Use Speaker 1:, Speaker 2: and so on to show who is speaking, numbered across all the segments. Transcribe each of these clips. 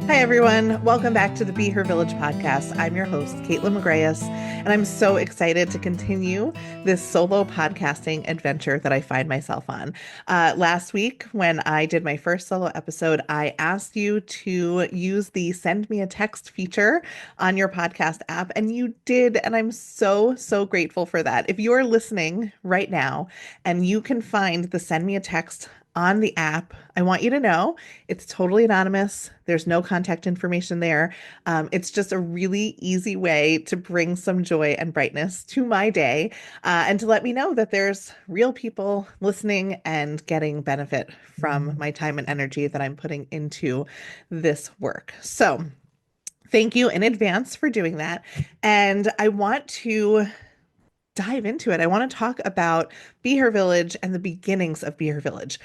Speaker 1: Hi, everyone. Welcome back to the Be Her Village podcast. I'm your host, Caitlin McGrayus, and I'm so excited to continue this solo podcasting adventure that I find myself on. Last week, when I did my first solo episode, I asked you to use the send me a text feature on your podcast app, and you did. And I'm so, so grateful for that. If you're listening right now and you can find the send me a text on the app, I want you to know it's totally anonymous. There's no contact information there. It's just a really easy way to bring some joy and brightness to my day and to let me know that there's real people listening and getting benefit from my time and energy that I'm putting into this work. So, thank you in advance for doing that. And I want to dive into it. I want to talk about Be Her Village and the beginnings of Be Her Village.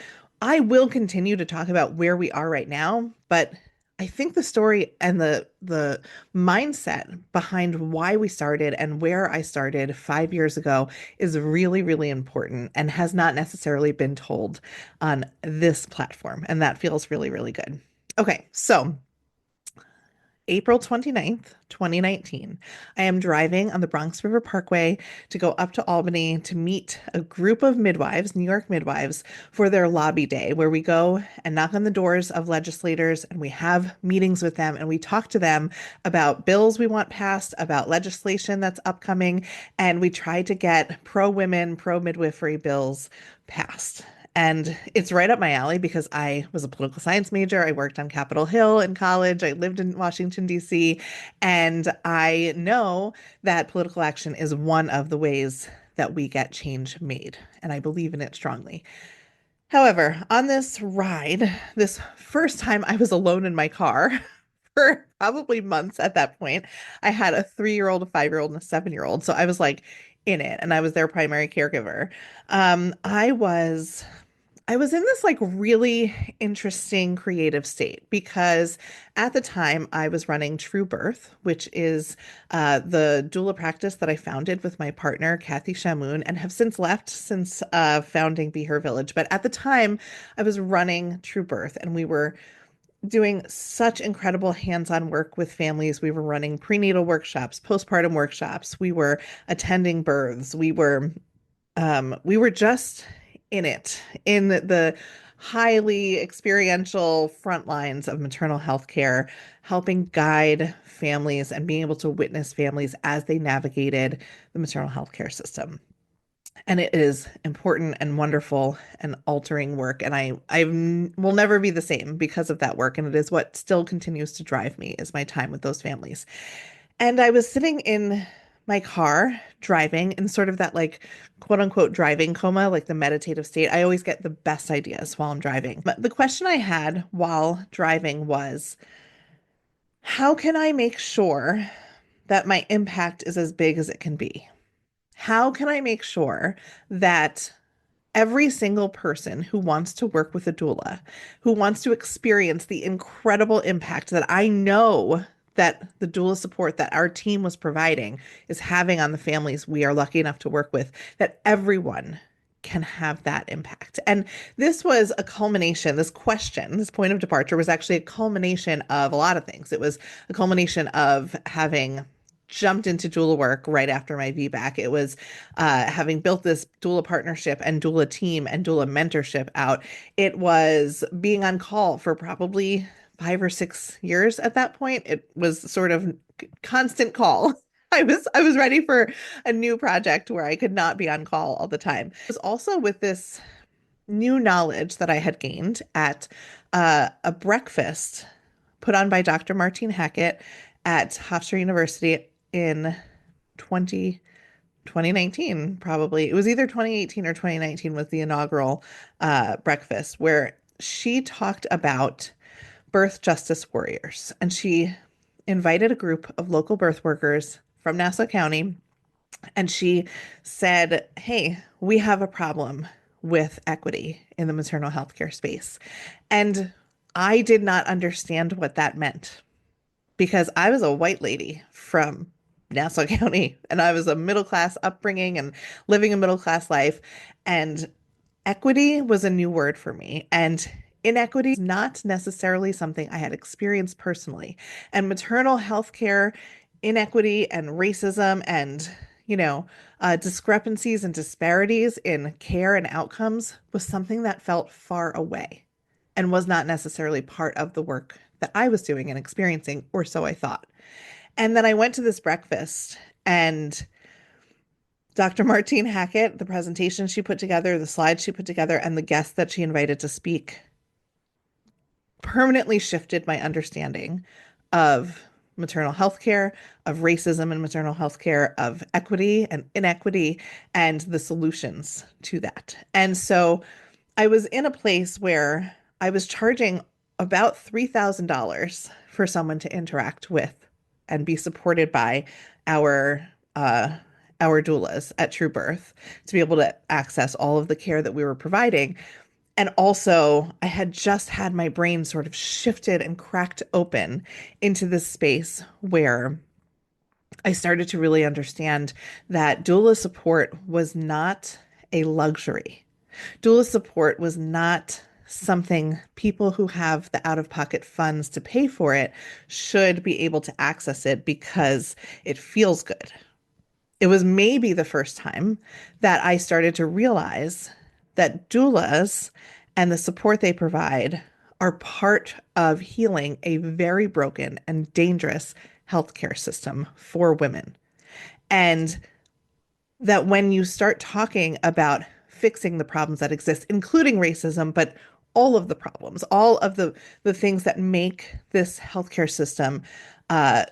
Speaker 1: I will continue to talk about where we are right now, but I think the story and the mindset behind why we started and where I started 5 years ago is really, really important and has not necessarily been told on this platform. And that feels really, really good. Okay, so April 29th, 2019. I am driving on the Bronx River Parkway to go up to Albany to meet a group of midwives, New York midwives, for their lobby day, where we go and knock on the doors of legislators and we have meetings with them and we talk to them about bills we want passed, about legislation that's upcoming, and we try to get pro women, pro midwifery bills passed. And it's right up my alley because I was a political science major. I worked on Capitol Hill in college. I lived in Washington, D.C. And I know that political action is one of the ways that we get change made. And I believe in it strongly. However, on this ride, this first time I was alone in my car for probably months at that point, I had a 3-year-old, a 5-year-old, and a 7-year-old. So I was like in it and I was their primary caregiver. Um, I was I was in this like really interesting creative state because at the time I was running True Birth, which is the doula practice that I founded with my partner, Kathy Shamoon, and have since left since founding Be Her Village. But at the time, I was running True Birth and we were doing such incredible hands-on work with families. We were running prenatal workshops, postpartum workshops. We were attending births. We were just in it, in the highly experiential front lines of maternal health care, helping guide families and being able to witness families as they navigated the maternal health care system. And it is important and wonderful and altering work. And I will never be the same because of that work. And it is what still continues to drive me is my time with those families. And I was sitting in my car driving in sort of that like quote unquote driving coma, like the meditative state. I always get the best ideas while I'm driving. But the question I had while driving was, how can I make sure that my impact is as big as it can be? How can I make sure that every single person who wants to work with a doula, who wants to experience the incredible impact that I know that the doula support that our team was providing is having on the families we are lucky enough to work with, that everyone can have that impact. And this was a culmination, this question, this point of departure was actually a culmination of a lot of things. It was a culmination of having jumped into doula work right after my VBAC. It was having built this doula partnership and doula team and doula mentorship out. It was being on call for probably 5 or 6 years at that point. It was sort of constant call. I was ready for a new project where I could not be on call all the time. It was also with this new knowledge that I had gained at a breakfast put on by Dr. Martine Hackett at Hofstra University in 2019, probably. It was either 2018 or 2019 was the inaugural breakfast where she talked about birth justice warriors. And she invited a group of local birth workers from Nassau County. And she said, hey, we have a problem with equity in the maternal health care space. And I did not understand what that meant because I was a white lady from Nassau County and I was a middle class upbringing and living a middle class life. And equity was a new word for me. And inequity is not necessarily something I had experienced personally. And maternal health care inequity and racism and, you know, discrepancies and disparities in care and outcomes was something that felt far away and was not necessarily part of the work that I was doing and experiencing, or so I thought. And then I went to this breakfast and Dr. Martine Hackett, the presentation she put together, the slides she put together, and the guests that she invited to speak permanently shifted my understanding of maternal health care, of racism in maternal health care, of equity and inequity, and the solutions to that. And so I was in a place where I was charging about $3,000 for someone to interact with and be supported by our uh, our doulas at True Birth to be able to access all of the care that we were providing. And also, I had just had my brain sort of shifted and cracked open into this space where I started to really understand that doula support was not a luxury. Doula support was not something people who have the out-of-pocket funds to pay for it should be able to access it because it feels good. It was maybe the first time that I started to realize that doulas and the support they provide are part of healing a very broken and dangerous healthcare system for women. And that when you start talking about fixing the problems that exist, including racism, but all of the problems, all of the things that make this healthcare system uh,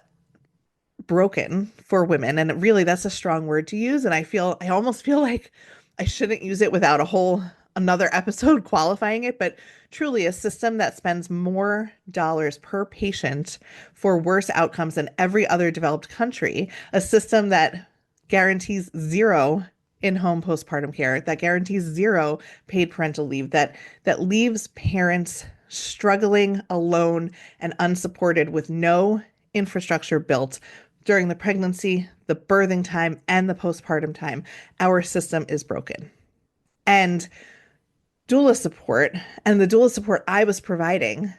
Speaker 1: broken for women. And really, that's a strong word to use. And I almost feel like I shouldn't use it without a whole another episode qualifying it, but truly a system that spends more dollars per patient for worse outcomes than every other developed country, a system that guarantees zero in-home postpartum care, that guarantees zero paid parental leave, that leaves parents struggling alone and unsupported with no infrastructure built during the pregnancy, the birthing time, and the postpartum time. Our system is broken. And doula support and the doula support I was providing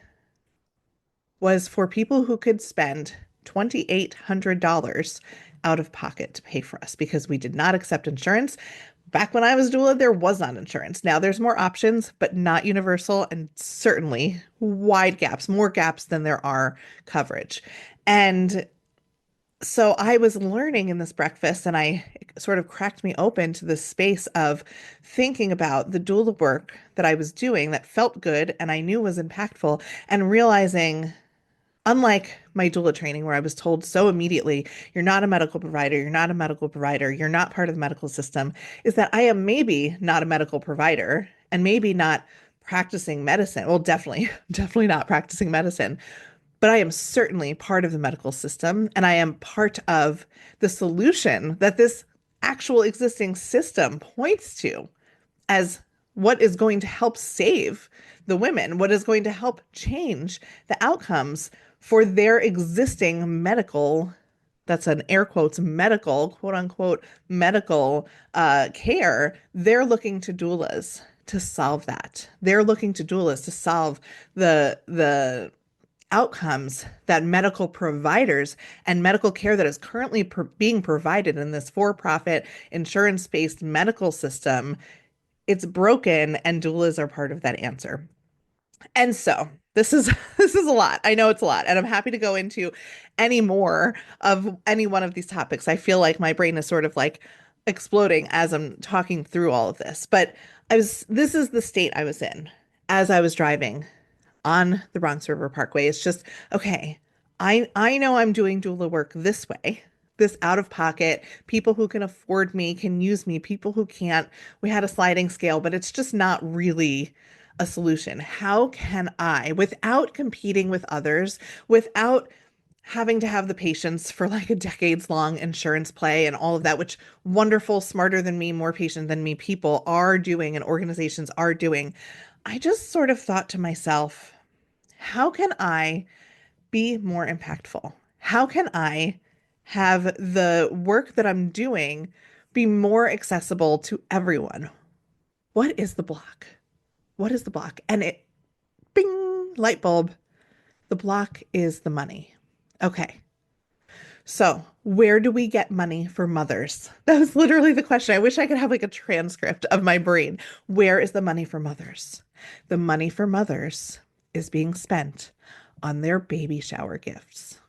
Speaker 1: was for people who could spend $2,800 out of pocket to pay for us because we did not accept insurance. Back when I was doula, there was not insurance. Now there's more options, but not universal and certainly wide gaps, more gaps than there are coverage. And so I was learning in this breakfast, and I it sort of cracked me open to this space of thinking about the doula work that I was doing that felt good and I knew was impactful, and realizing, unlike my doula training, where I was told so immediately, you're not a medical provider, you're not a medical provider, you're not part of the medical system, is that I am maybe not a medical provider and maybe not practicing medicine. Well, definitely, definitely not practicing medicine, but I am certainly part of the medical system and I am part of the solution that this actual existing system points to as what is going to help save the women, what is going to help change the outcomes for their existing medical, that's an air quotes, medical, quote unquote, medical care. They're looking to doulas to solve that. They're looking to doulas to solve the outcomes that medical providers and medical care that is currently being provided in this for-profit insurance-based medical system, it's broken and doulas are part of that answer. And so this is this is a lot. I know it's a lot, and I'm happy to go into any more of any one of these topics. I feel like my brain is sort of like exploding as I'm talking through all of this. But this is the state I was in as I was driving on the Bronx River Parkway. It's just, okay, I know I'm doing doula work this way, this out of pocket. People who can afford me can use me. People who can't, we had a sliding scale, but it's just not really a solution. How can I, without competing with others, without having to have the patience for like a decades long insurance play and all of that, which wonderful, smarter than me, more patient than me people are doing and organizations are doing. I just sort of thought to myself, how can I be more impactful? How can I have the work that I'm doing be more accessible to everyone? What is the block? What is the block? And it bing, light bulb. The block is the money. Okay. So, where do we get money for mothers? That was literally the question. I wish I could have like a transcript of my brain. Where is the money for mothers? The money for mothers is being spent on their baby shower gifts.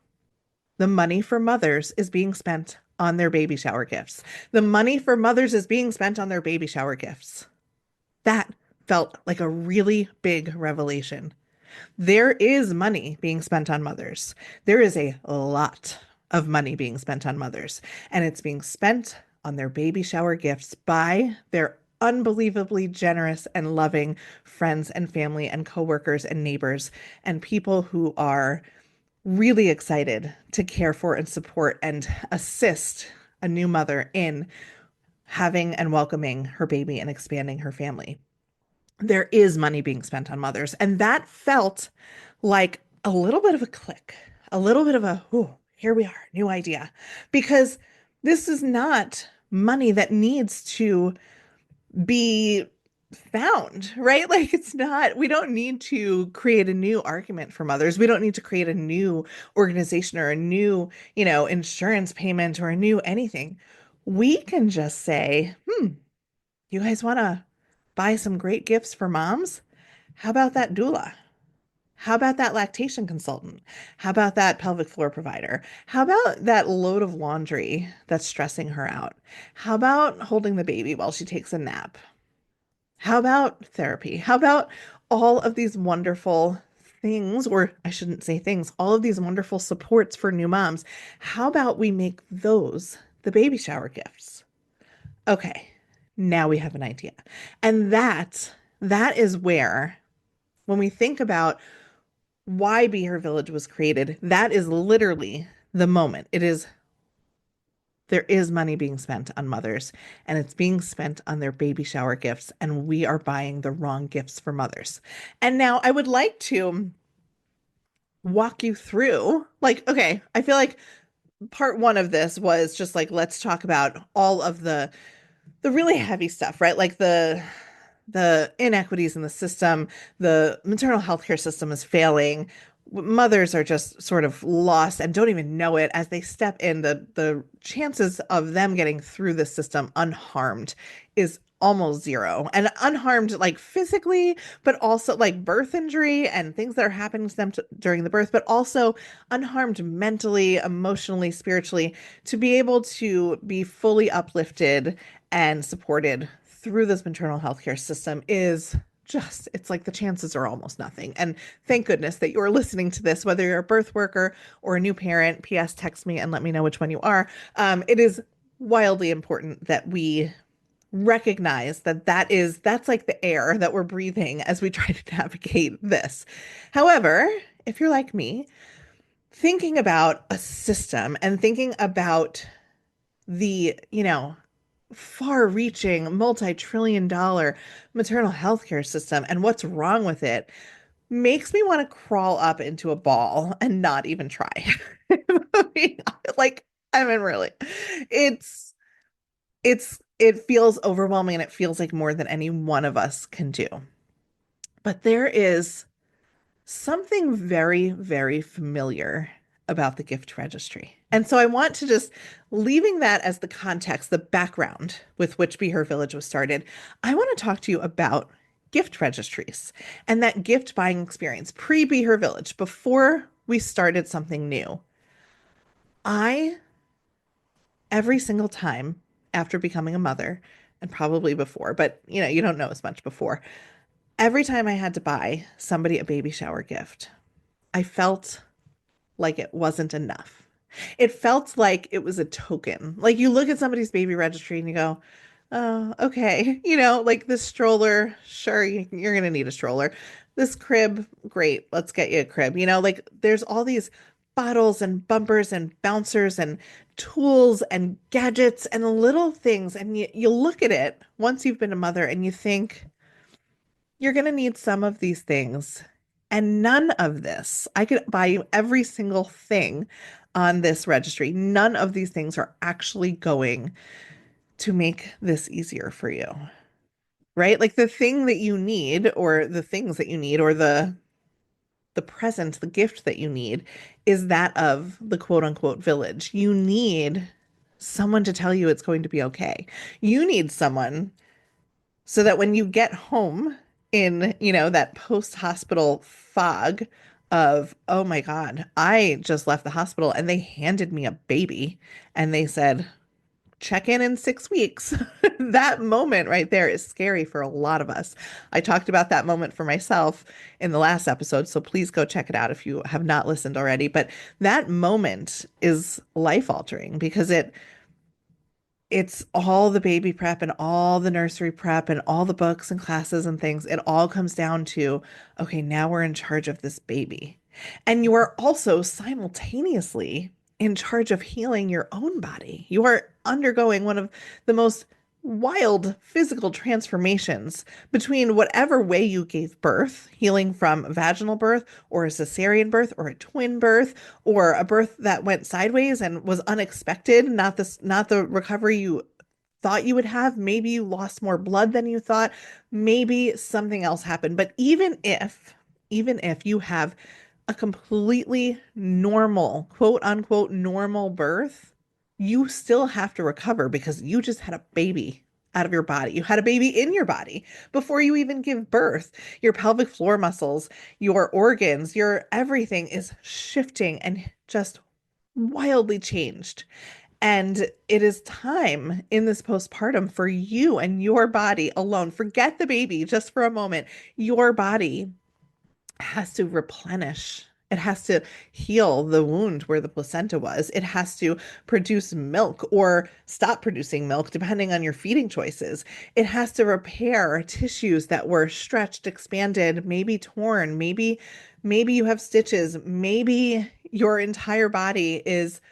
Speaker 1: The money for mothers is being spent on their baby shower gifts. The money for mothers is being spent on their baby shower gifts. That felt like a really big revelation. There is money being spent on mothers. There is a lot of money being spent on mothers, and it's being spent on their baby shower gifts by their unbelievably generous and loving friends and family and coworkers and neighbors and people who are really excited to care for and support and assist a new mother in having and welcoming her baby and expanding her family. There is money being spent on mothers. And that felt like a little bit of a click, a little bit of a, oh, here we are, new idea. Because this is not money that needs to be found, right? Like it's not, we don't need to create a new argument for mothers. We don't need to create a new organization or a new, insurance payment or a new anything. We can just say, you guys want to buy some great gifts for moms? How about that doula? How about that lactation consultant? How about that pelvic floor provider? How about that load of laundry that's stressing her out? How about holding the baby while she takes a nap? How about therapy? How about all of these wonderful things, or I shouldn't say things, all of these wonderful supports for new moms? How about we make those the baby shower gifts? Okay, now we have an idea. And that is where, when we think about why Be Her Village was created, that is literally the moment. There is money being spent on mothers, and it's being spent on their baby shower gifts, and we are buying the wrong gifts for mothers. And now I would like to walk you through, like, okay, I feel like part one of this was just like, let's talk about all of the really heavy stuff, right? Like the inequities in the system, the maternal health care system is failing. Mothers are just sort of lost and don't even know it as they step in. The chances of them getting through the system unharmed is almost zero. And unharmed like physically, but also like birth injury and things that are happening to them during the birth, but also unharmed mentally, emotionally, spiritually, to be able to be fully uplifted and supported through this maternal health care system is just, it's like the chances are almost nothing. And thank goodness that you're listening to this, whether you're a birth worker or a new parent. P.S. Text me and let me know which one you are. It is wildly important that we recognize that that's like the air that we're breathing as we try to navigate this. However, if you're like me, thinking about a system and thinking about the, far-reaching multi-trillion-dollar maternal health care system and what's wrong with it makes me want to crawl up into a ball and not even try. I mean, like, I mean, really, it's it feels overwhelming and it feels like more than any one of us can do. But there is something very, very familiar about the gift registry. And so I want to just, leaving that as the context, the background with which Be Her Village was started, I want to talk to you about gift registries and that gift buying experience pre Be Her Village, before we started something new. I, every single time after becoming a mother, and probably before, but you don't know as much before, every time I had to buy somebody a baby shower gift, I felt like it wasn't enough. It felt like it was a token. Like you look at somebody's baby registry and you go, oh, okay. Like this stroller, sure, you're going to need a stroller. This crib, great. Let's get you a crib. Like there's all these bottles and bumpers and bouncers and tools and gadgets and little things. And you look at it once you've been a mother and you think, you're going to need some of these things. And none of this, I could buy you every single thing on this registry. None of these things are actually going to make this easier for you, right? Like the thing that you need, or the things that you need, or the present, the gift that you need is that of the quote unquote village. You need someone to tell you it's going to be okay. You need someone so that when you get home in, that post-hospital fog of, oh my God, I just left the hospital and they handed me a baby and they said, check in 6 weeks. That moment right there is scary for a lot of us. I talked about that moment for myself in the last episode, so please go check it out if you have not listened already. But that moment is life altering because it's all the baby prep and all the nursery prep and all the books and classes and things. It all comes down to, okay, now we're in charge of this baby. And you are also simultaneously in charge of healing your own body. You are undergoing one of the most wild physical transformations between whatever way you gave birth, healing from vaginal birth or a cesarean birth or a twin birth or a birth that went sideways and was unexpected, not the recovery you thought you would have. Maybe you lost more blood than you thought. Maybe something else happened. But even if you have a completely normal, quote unquote, normal birth, you still have to recover because you just had a baby out of your body. You had a baby in your body before you even give birth. Your pelvic floor muscles, your organs, your everything is shifting and just wildly changed. And it is time in this postpartum for you and your body alone. Forget the baby just for a moment. Your body has to replenish. It has to heal the wound where the placenta was. It has to produce milk or stop producing milk, depending on your feeding choices. It has to repair tissues that were stretched, expanded, maybe torn, maybe you have stitches, maybe your entire body is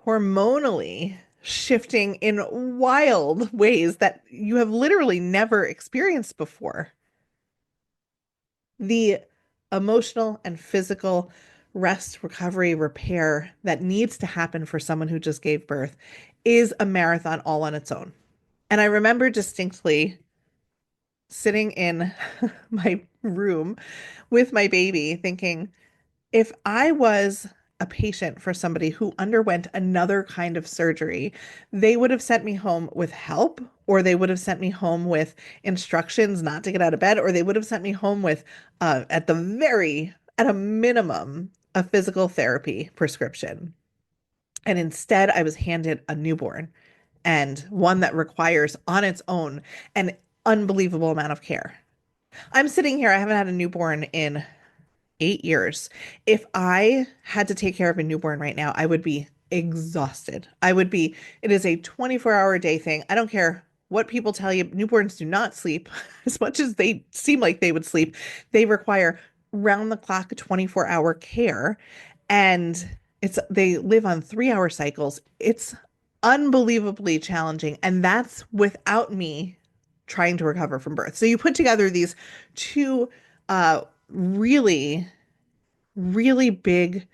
Speaker 1: hormonally shifting in wild ways that you have literally never experienced before. The emotional and physical rest, recovery, repair that needs to happen for someone who just gave birth is a marathon all on its own. And I remember distinctly sitting in my room with my baby thinking, if I was a patient for somebody who underwent another kind of surgery, they would have sent me home with help, or they would have sent me home with instructions not to get out of bed, or they would have sent me home with, at a minimum, a physical therapy prescription. And instead, I was handed a newborn and one that requires on its own an unbelievable amount of care. I'm sitting here, I haven't had a newborn in 8 years. If I had to take care of a newborn right now, I would be exhausted. It is a 24-hour day thing. I don't care what people tell you. Newborns do not sleep as much as they seem like they would sleep. They require round the clock 24-hour care. And they live on 3-hour cycles. It's unbelievably challenging. And that's without me trying to recover from birth. So you put together these two really, really big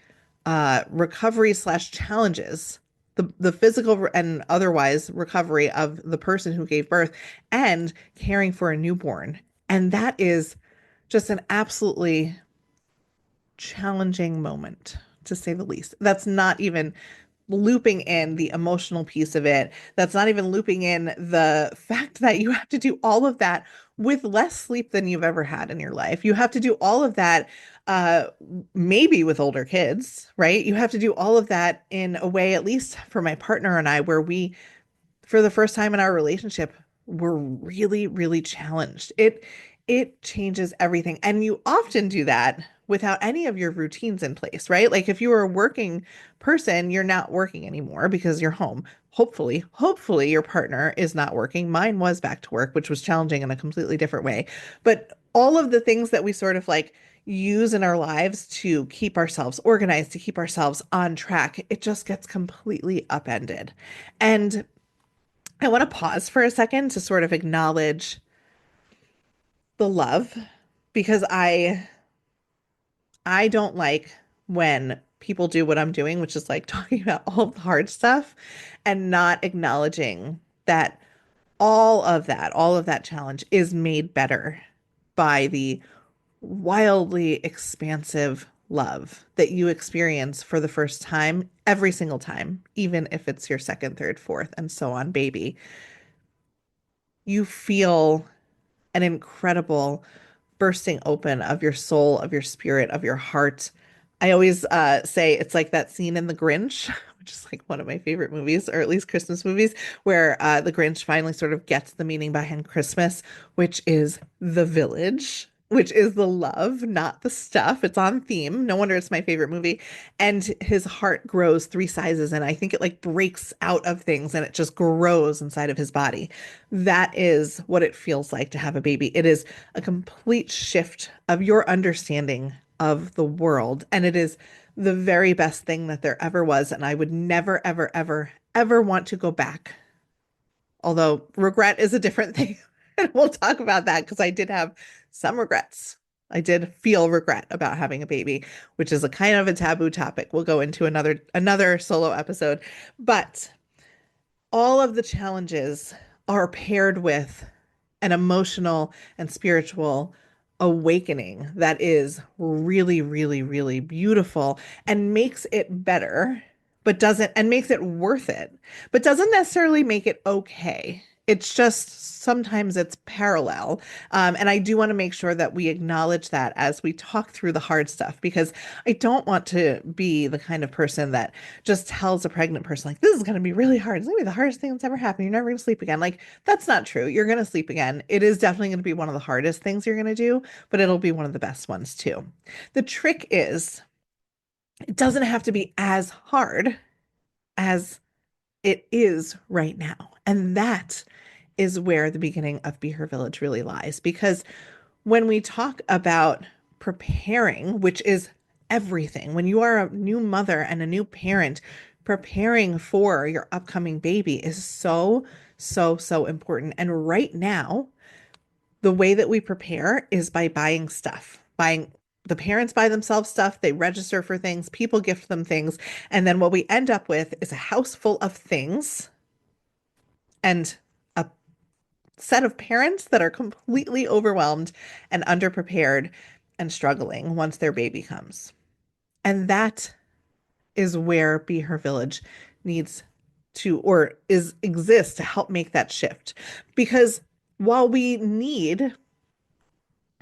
Speaker 1: recovery slash challenges, the physical and otherwise recovery of the person who gave birth and caring for a newborn. And that is just an absolutely challenging moment, to say the least. That's not even looping in the emotional piece of it. That's not even looping in the fact that you have to do all of that with less sleep than you've ever had in your life. You have to do all of that, uh, maybe with older kids, right? You have to do all of that in a way, at least for my partner and I, where we, for the first time in our relationship, were really, really challenged. It changes everything. And you often do that without any of your routines in place, right? Like if you were a working person, you're not working anymore because you're home. Hopefully your partner is not working. Mine was back to work, which was challenging in a completely different way. But all of the things that we sort of like use in our lives to keep ourselves organized, to keep ourselves on track, it just gets completely upended. And I want to pause for a second to sort of acknowledge the love because I don't like when people do what I'm doing, which is like talking about all the hard stuff and not acknowledging that all of that challenge is made better by the wildly expansive love that you experience for the first time, every single time, even if it's your second, third, fourth, and so on, baby, you feel an incredible bursting open of your soul, of your spirit, of your heart. I always say it's like that scene in The Grinch, which is like one of my favorite movies, or at least Christmas movies, where the Grinch finally sort of gets the meaning behind Christmas, which is the village. Which is the love, not the stuff. It's on theme. No wonder it's my favorite movie. And his heart grows three sizes, and I think it like breaks out of things and it just grows inside of his body. That is what it feels like to have a baby. It is a complete shift of your understanding of the world. And it is the very best thing that there ever was. And I would never, ever, ever, ever want to go back. Although regret is a different thing. And we'll talk about that because I did have some regrets. I did feel regret about having a baby, which is a kind of a taboo topic. We'll go into another solo episode. But all of the challenges are paired with an emotional and spiritual awakening that is really, really, really beautiful and makes it better, but doesn't, and makes it worth it, but doesn't necessarily make it okay. It's just sometimes it's parallel. And I do want to make sure that we acknowledge that as we talk through the hard stuff, because I don't want to be the kind of person that just tells a pregnant person, like, this is going to be really hard. It's going to be the hardest thing that's ever happened. You're never going to sleep again. Like, that's not true. You're going to sleep again. It is definitely going to be one of the hardest things you're going to do, but it'll be one of the best ones too. The trick is it doesn't have to be as hard as it is right now. And that is where the beginning of Be Her Village really lies. Because when we talk about preparing, which is everything, when you are a new mother and a new parent, preparing for your upcoming baby is so, so, so important. And right now, the way that we prepare is by buying stuff, buying the parents buy themselves stuff, they register for things, people gift them things. And then what we end up with is a house full of things and a set of parents that are completely overwhelmed and underprepared and struggling once their baby comes. And that is where Be Her Village needs to or is exists to help make that shift. Because while we need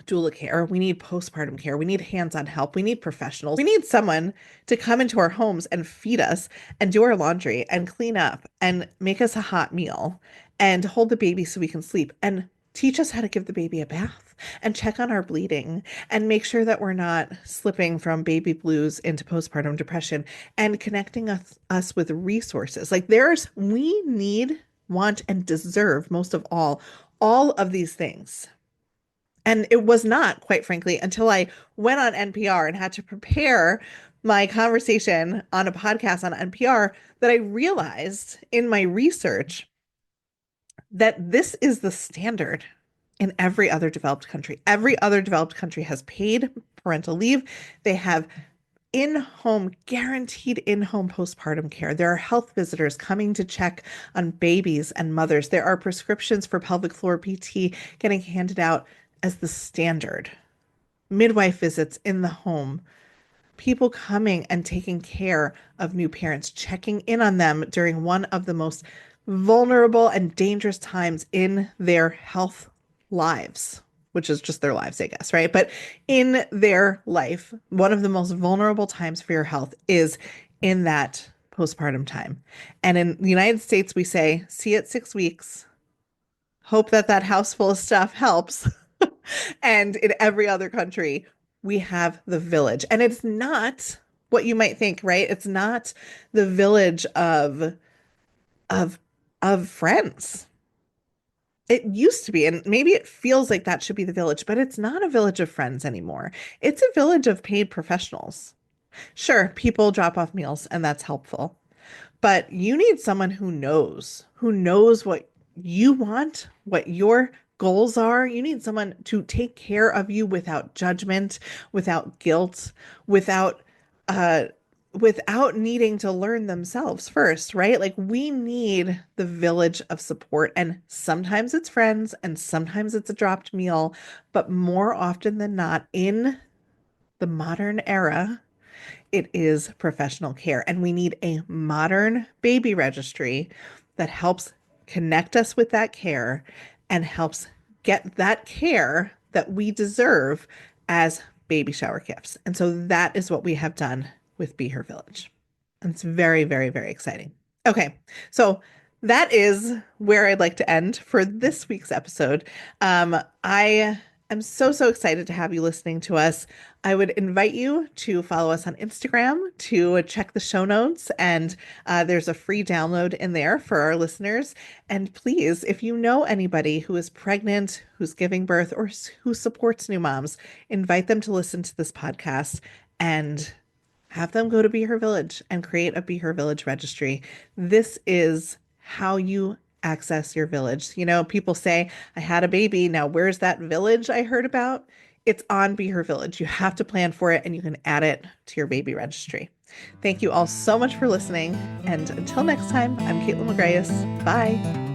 Speaker 1: doula care, we need postpartum care, we need hands-on help, we need professionals, we need someone to come into our homes and feed us and do our laundry and clean up and make us a hot meal and hold the baby so we can sleep and teach us how to give the baby a bath and check on our bleeding and make sure that we're not slipping from baby blues into postpartum depression and connecting us with resources. Like we need, want, and deserve most of all of these things. And it was not, quite frankly, until I went on NPR and had to prepare my conversation on a podcast on NPR that I realized in my research that this is the standard in every other developed country. Every other developed country has paid parental leave. They have in-home, guaranteed in-home postpartum care. There are health visitors coming to check on babies and mothers. There are prescriptions for pelvic floor PT getting handed out as the standard. Midwife visits in the home, people coming and taking care of new parents, checking in on them during one of the most vulnerable and dangerous times in their health lives, which is just their lives, I guess, right? But in their life, one of the most vulnerable times for your health is in that postpartum time. And in the United States, we say, see at 6 weeks, hope that that house full of stuff helps. And in every other country, we have the village. And it's not what you might think, right? It's not the village of of friends. It used to be, and maybe it feels like that should be the village, but it's not a village of friends anymore. It's a village of paid professionals. Sure, people drop off meals, and that's helpful. But you need someone who knows what you want, what your goals are. You need someone to take care of you without judgment, without guilt, without uh, without needing to learn themselves first, right? Like we need the village of support. And sometimes it's friends and sometimes it's a dropped meal. But more often than not, in the modern era, it is professional care. And we need a modern baby registry that helps connect us with that care and helps get that care that we deserve as baby shower gifts. And so that is what we have done with Be Her Village. And it's very, very, very exciting. Okay, so that is where I'd like to end for this week's episode. I am so, so excited to have you listening to us. I would invite you to follow us on Instagram to check the show notes, and there's a free download in there for our listeners. And please, if you know anybody who is pregnant, who's giving birth, or who supports new moms, invite them to listen to this podcast and have them go to Be Her Village and create a Be Her Village registry. This is how you access your village. You know, people say, I had a baby. Now, where's that village I heard about? It's on Be Her Village. You have to plan for it and you can add it to your baby registry. Thank you all so much for listening. And until next time, I'm Caitlin McGrayus. Bye.